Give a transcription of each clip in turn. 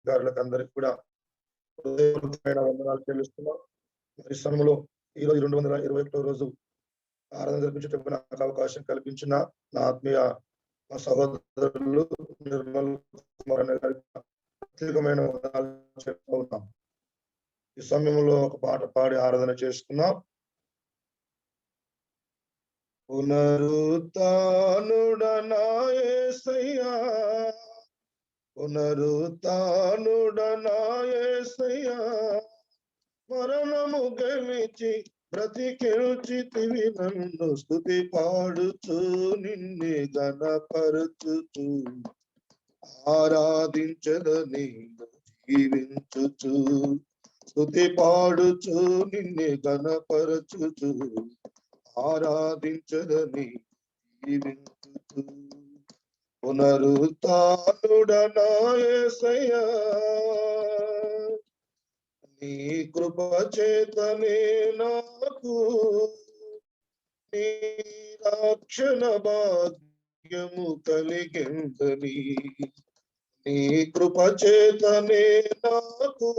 గారులకు అందరికి కూడా హృదయపూర్వకమైన వందనాలు చెల్లిస్తున్నాం. మరి సమయంలో ఈరోజు 221వ రోజు ఆరాధన జరిపించేటప్పుడు నాకు అవకాశం కల్పించిన నా ఆత్మీయ మా సహోదరులు నిర్మల్ కుమార్ అనే గారికి ప్రత్యేకమైన వందనాలు చెప్తూ ఉన్నాం. ఈ సమయంలో ఒక పాట పాడి ఆరాధన చేసుకున్నాం. పునరుత్థానుడనా యేసయ్యా, పునరుత్థానుడనా యేసయ్యా, మరణము గెలిచి బ్రతికిల్చితివి నన్ను, స్తుతి పాడుచు నిన్నే ఘనపరచుచు ఆరాధించదని జీవించుచు, స్తుతి పాడుచు నిన్నే ఘనపరచుచు ఆరాధించదని జీవించుచు. పునరుత్థానుడనా యేసయ్యా, నీ కృప చేతనే నాకు నీ రక్షణ భాగ్యము కలిగిందని, నీ కృప చేతనే నాకు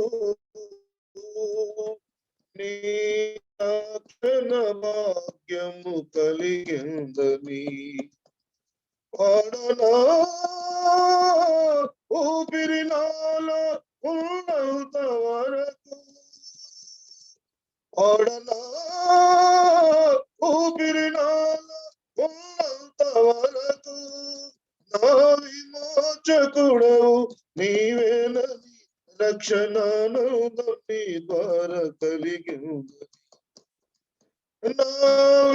నీ రక్షణ భాగ్యము కలిగిందని, పాడనా ఊపిరి నాలో ఉన్నంత వరకు, పాడనా ఊపిరి నాలో ఉన్నంత వరకు, నా విమోచకుడవు నీవేనని రక్షణానందం నీ ద్వారా కలిగింది, నా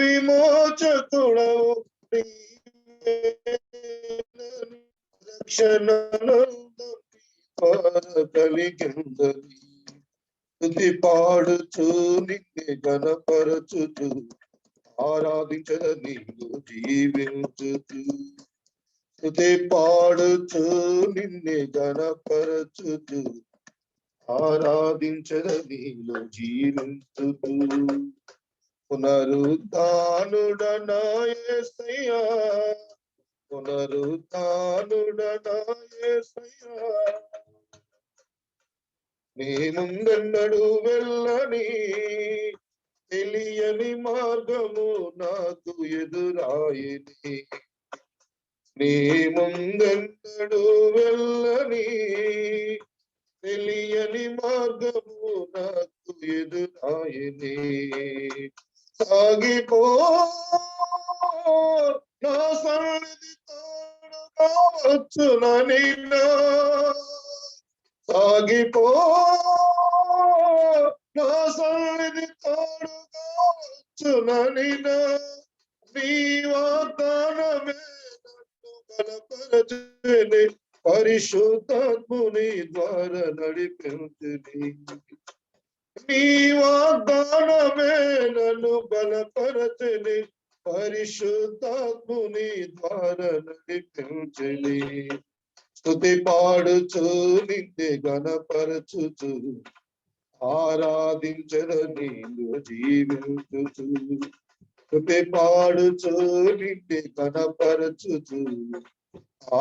విమోచకుడవు నీవేనని రక్షణానందం నీ ద్వారా కలిగిందని, స్తుతి పాడుచు నిన్నే ఘనపరచుచు ఆరాధించదని జీవించుచు, స్తుతి పాడుచు నిన్నే ఘనపరచుచు ఆరాధించదని జీవించుచు. పునరుత్థానుడనా యేసయ్యా, పునరుత్థానుడనా యేసయ్యా, నీ ముందెన్నడూ వెళ్ళని తెలియని మార్గము నాకు ఎదురాయిని, నీ ముందెన్నడూ వెళ్ళని తెలియని మార్గము నాకు ఎదురాయిని, సాగిపో నా సన్నిధి తోడుగా వచ్చునని, సాగిపో నా సన్నిధి తోడుగా వచ్చునని, నీ వాగ్దానమే నన్ను బలపరచుని, పరిశుద్ధాత్ముని ద్వారా నడిపించుని, నీ వాగ్దానమే నన్ను బలపరచుని, పరిశుద్ధాత్ముని ద్వారా నడిపించుని, స్తుతి పాడుచు నిన్నే ఘనపరచుచు ఆరాధించదని జీవించుచు, స్తుతి పాడుచు నిన్నే ఘనపరచుచు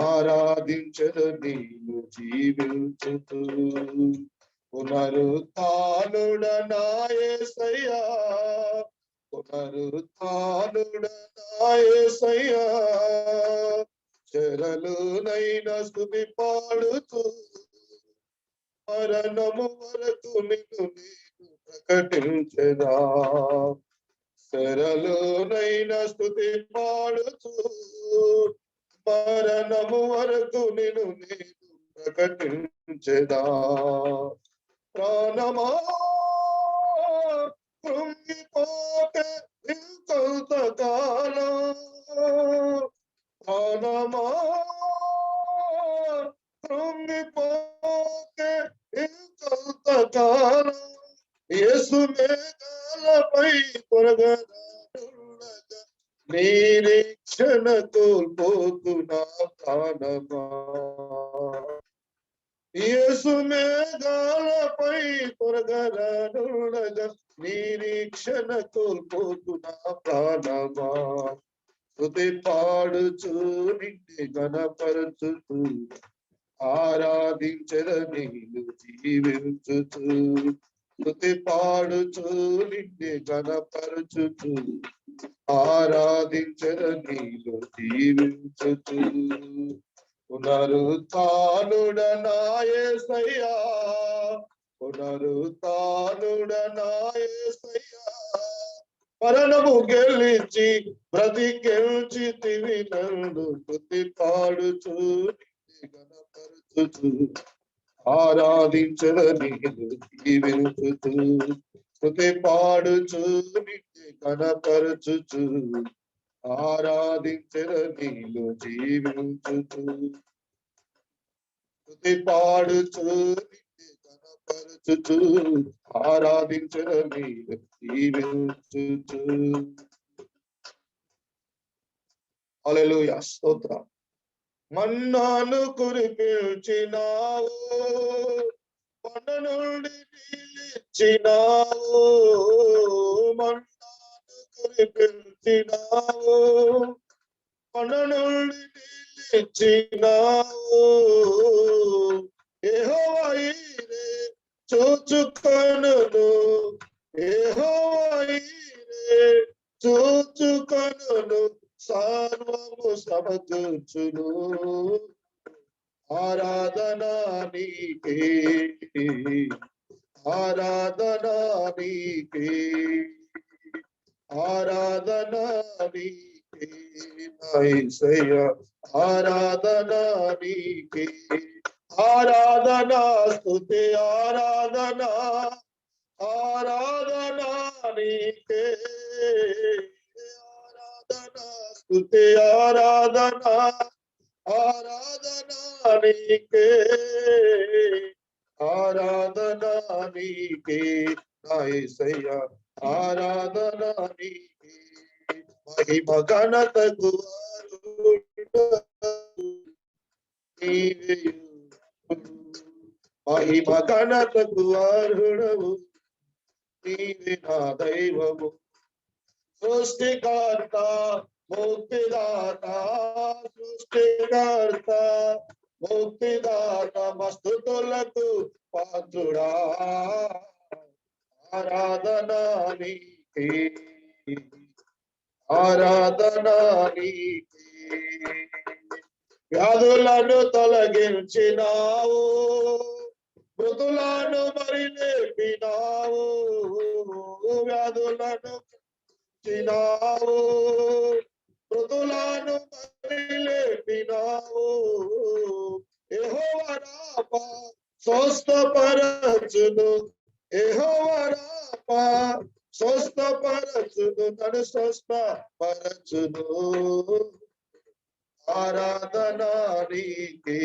ఆరాధించదని జీవించుచు. పునరుత్థానుడనా యేసయ్యా, పునరుత్థానుడనా యేసయ్యా, చెరలోనైనా స్తుతి పాడుతూ మరణము వరకు నిన్ను నేను ప్రకటించెదా, చెరలోనైనా స్తుతి పాడుతూ మరణము వరకు నిన్ను నేను ప్రకటించెదా, ప్రాణమా కృంగిపోతే ఇంకొంతకాలం, ప్రాణమా కృంగిపోతే ఇంకొంతకాలం, యేసు మేఘాలపై త్వరగా రానుండగా నిరీక్షణ కోల్పోతున్నా ప్రాణమా, యేసు మేఘాలపై త్వరగా రానుండగా నిరీక్షణ కోల్పోతున్నా ప్రాణమా, స్తుతి పాడుచు నిన్నే ఘనపరచుచు ఆరాధించరనీలు జీవించుచు స్తుతి పాడుచు నిన్నే ఘనపరచుచు ఆరాధించరనీలు జీవించుచు పునరుత్థానుడనా యేసయ్యా పునరుత్థానుడనా యేసయ్యా మరణము గెలిచి బ్రతికెల్చితివి నన్ను స్తుతి పాడుచు గణపరచుచు ఆరాధించరనీలు జీవించుచు స్తుతి పాడుచు నిన్నే గణపరచుచు ఆరాధించరనీలు జీవించుచు స్తుతి పాడుచు నిన్నే గణపరచుచు ఆరాధించరనీలు జీవించుచు. హల్లెలూయా, స్తోత్రం. మన్నాను కురిపించినావు కొండ నుండి నీళ్ళిచ్చినావు మన్నాను కురిపించినావు కొండ నుండి నీళ్ళిచ్చినావు యెహోవా ఈరే చూచుకొనును యెహోవా ఈరే చూచుకొనును సర్వము సమకూర్చును ఆరాధనా నీకే ఆరాధనా నీకే ఆరాధనా నీకే నా యేసయ్యా ఆరాధనా నీకే ఆరాధనా స్తుతి ఆరాధనా ఆరాధనా నీకే ఆరాధనా స్తుతి ఆరాధనా ఆరాధనా నీకే ఆరాధనా నీకే నా యేసయ్యా ఆరాధనా నీకే మహిమ ఘనతకు నీవే మహిమ ఘనతకు అర్హుడవు నీవే నా దైవము సృష్టికర్త ముక్తిదాత సృష్టికర్త ముక్తిదాత మస్తుతులకు పాత్రుడా ఆరాధనా నీకే ఆరాధనా నీకే వ్యాధులను తొలగించినావు మృతులను మరి లేపినావు వ్యాధులను చినావు మృతులను మరి లేపినావు యెహోవా రాఫా స్వస్థపరచును యెహోవా రాఫా స్వస్థపరచును నన్ను స్వస్థపరచును ఆరాధనా నీకే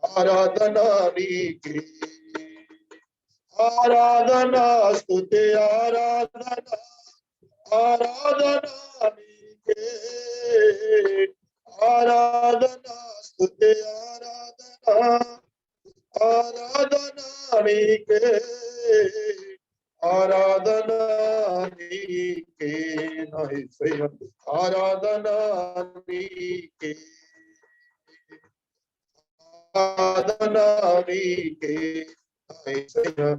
ఆరాధనా నీకే ఆరాధనా స్తుతి ఆరాధనా ఆరాధనా నీకే ఆరాధనా స్తుతి ఆరాధనా ఆరాధనా నీకే ఆరాధనా నీకే నా యేసయ్యా ఆరాధనా నీకే ఆరాధనా నీకే నా యేసయ్యా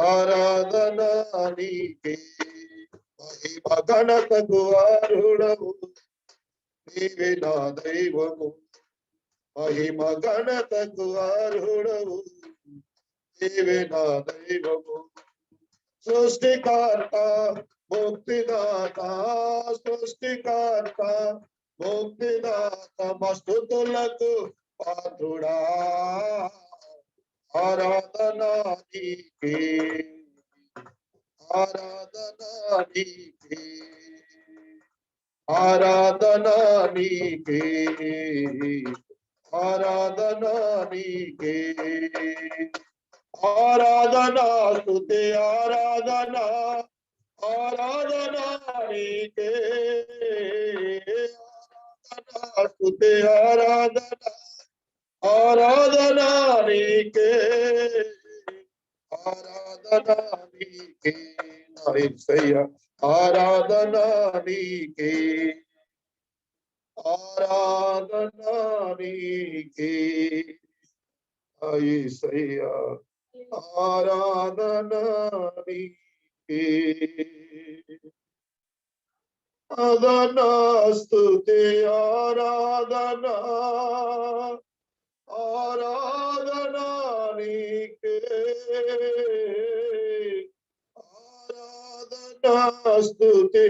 ఆరాధనా నీకే మహిమ ఘనతకు అర్హుడవు నీవే నా దైవము మహిమ ఘనతకు అర్హుడవు నీవే నా దైవము సృష్టికర్త ముక్తిదాత సృష్టికర్త ముక్తిదాత మస్తుతులకు పాత్రుడా ఆరాధనా నీకే ఆరాధనా నీకే ఆరాధనా నీకే ఆరాధనా నీకే ఆరాధనా స్తుతి ఆరాధనా ఆరాధనా నీకే ఆరాధనా స్తుతి ఆరాధనా ఆరాధనా నీకే ఆరాధనా నీకే నా యేసయ్యా ఆరాధనా నీకే ఆరాధనా నీకే యేసయ్యా, ఆరాధనా నీకే ఆరాధనా స్తుతి ఆరాధనా ఆరాధనా నీకే ఆరాధనా స్తుతి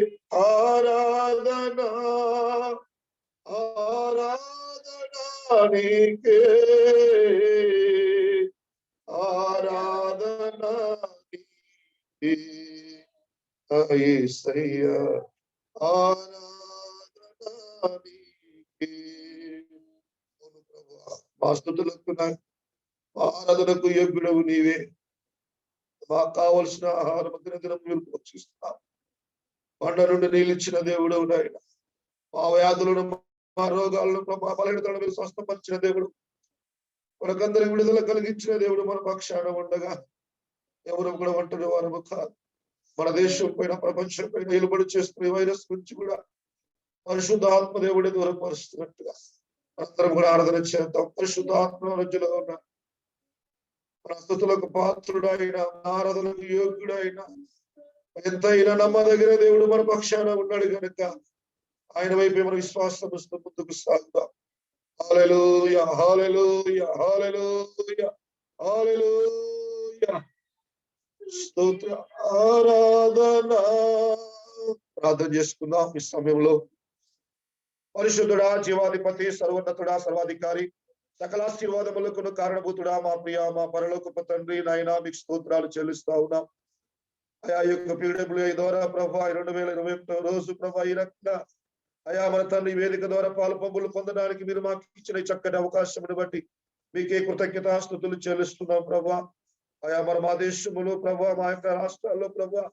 ఆరాధనా ఆరాధనా నీకే ఆరాధనా నీకే యేసయ్యా, ఆరాధనా నీకే. అవును ప్రభువా, మా స్తుతులకు ఆరాధనకు యోగ్యుడవు నీవే. మాకు కావలసిన ఆహారం దినదినం మీరు పోషిస్తున్నాం. కొండ నుండి నీళ్ళిచ్చిన దేవుడు నాయన, మా వ్యాధులను మా రోగాలను మా బలహీనతలను మీరు స్వస్థపరిచిన దేవుడు, మనకందరికి విడుదల కలిగించిన దేవుడు మన పక్షాన ఉండగా ఎవరు కూడా ఒంటరి వారము కాదు. మన దేశం పైన ప్రపంచం పైన నిలబడి చేస్తున్న వైరస్ గురించి కూడా పరిశుద్ధాత్మ దేవుడే దూరపరుస్తున్నట్టుగా అందరం కూడా ఆరాధన చేద్దాం. పరిశుద్ధాత్మ మధ్యలో ఉన్న మన స్తుతులకు పాత్రుడైన, ఆరాధనకు యోగ్యుడైన, ఎంతైనా నమ్మదగిన దేవుడు మన పక్షాన ఉన్నాడు కనుక ఆయన వైపు మన విశ్వాసం ముందుకు సాగుదాం. హల్లెలూయా, హల్లెలూయా, హల్లెలూయా, హల్లెలూయా. స్తోత్ర ఆరాధన. ప్రార్థన చేసుకుందాం ఈ సమయంలో. పరిశుద్ధుడా, జీవాధిపతి, సర్వోన్నతుడా, సర్వాధికారి, సకలాశీర్వాదములకు కారణభూతుడా, మా ప్రియ మా పరలోకపు తండ్రి నాయనా, మీకు స్తోత్రాలు చెల్లిస్తా ఉన్నాం. అయా యొక్క PWI ద్వారా ప్రభా 2021 రోజు ప్రభా ఈ రకంగా అయా మన తండ్రి వేదిక ద్వారా పాలు పంపులు పొందడానికి మీరు మాకు ఇచ్చిన చక్కటి అవకాశమును బట్టి మీకే కృతజ్ఞతాస్తుతులు చెల్లిస్తున్నాం ప్రభా. అయా మరి మా దేశములో ప్రభా, మా యొక్క రాష్ట్రాల్లో ప్రభా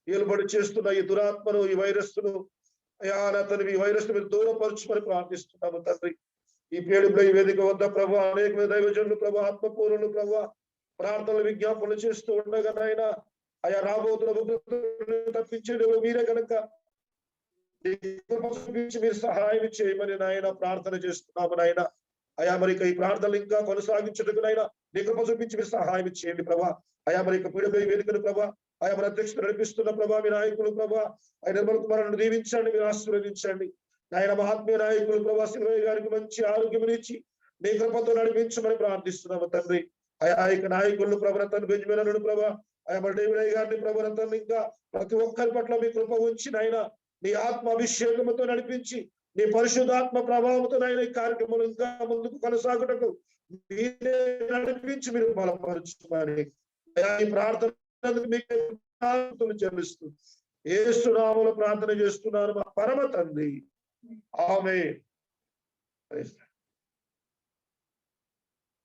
ఏలుబడి చేస్తున్న ఈ దురాత్మను, ఈ వైరస్ను అయా నా తండ్రి ఈ వైరస్ మీరు దూరపరచుమని ప్రార్థిస్తున్నాము తండ్రి. ఈ PWI వేదిక వద్ద ప్రభా అనేక దైవజనులు ప్రభా, ఆత్మపూర్ణులు ప్రభా ప్రార్థనలు విజ్ఞాపనలు చేస్తూ ఉండగా నాయన అయా రాబోతున్న తప్పించేది మీరే కనుక మీరు సహాయం చేయమని నాయన ప్రార్థన చేస్తున్నాము నాయన. అయా మరి ఈ ప్రార్థనలు ఇంకా కొనసాగించడానికి నాయన నీ కృప చూపించి మీరు సహాయం చేయండి ప్రభా. అయా మరి PWI వేదికను ప్రభా, ఆయా మన అధ్యక్షుడు నడిపిస్తున్న ప్రభా, మీ నాయకులు ప్రభా ఆయన నిర్మల కుమారులను దీవించండి, మీరు ఆశీర్వదించండి నాయన. మా ఆత్మీయ నాయకులు ప్రభా సిల్వయ్య గారికి మంచి ఆరోగ్యం ఇచ్చి నీ కృపతో నడిపించమని ప్రార్థిస్తున్నాము తండ్రి. ఆయా యొక్క నాయకులను ప్రభరతను బెంజమిను ప్రభా, ఆయా మరి డేవిడ్ గారిని ప్రభరతను ఇంకా ప్రతి ఒక్కరి పట్ల మీ కృప ఉంచి నాయన నీ ఆత్మ అభిషేకముతో నడిపించి నీ పరిశుద్ధాత్మ ప్రభావంతో నాయన ఈ కార్యక్రమం ఇంకా ముందుకు కొనసాగుటకు మీరే నడిపించి మీరు బలపరచుమని ఈ ప్రార్థన మీకు చెల్లిస్తూ యేసు నామములో ప్రార్థన చేస్తున్నాను మా పరమ తండ్రి. ఆమేన్.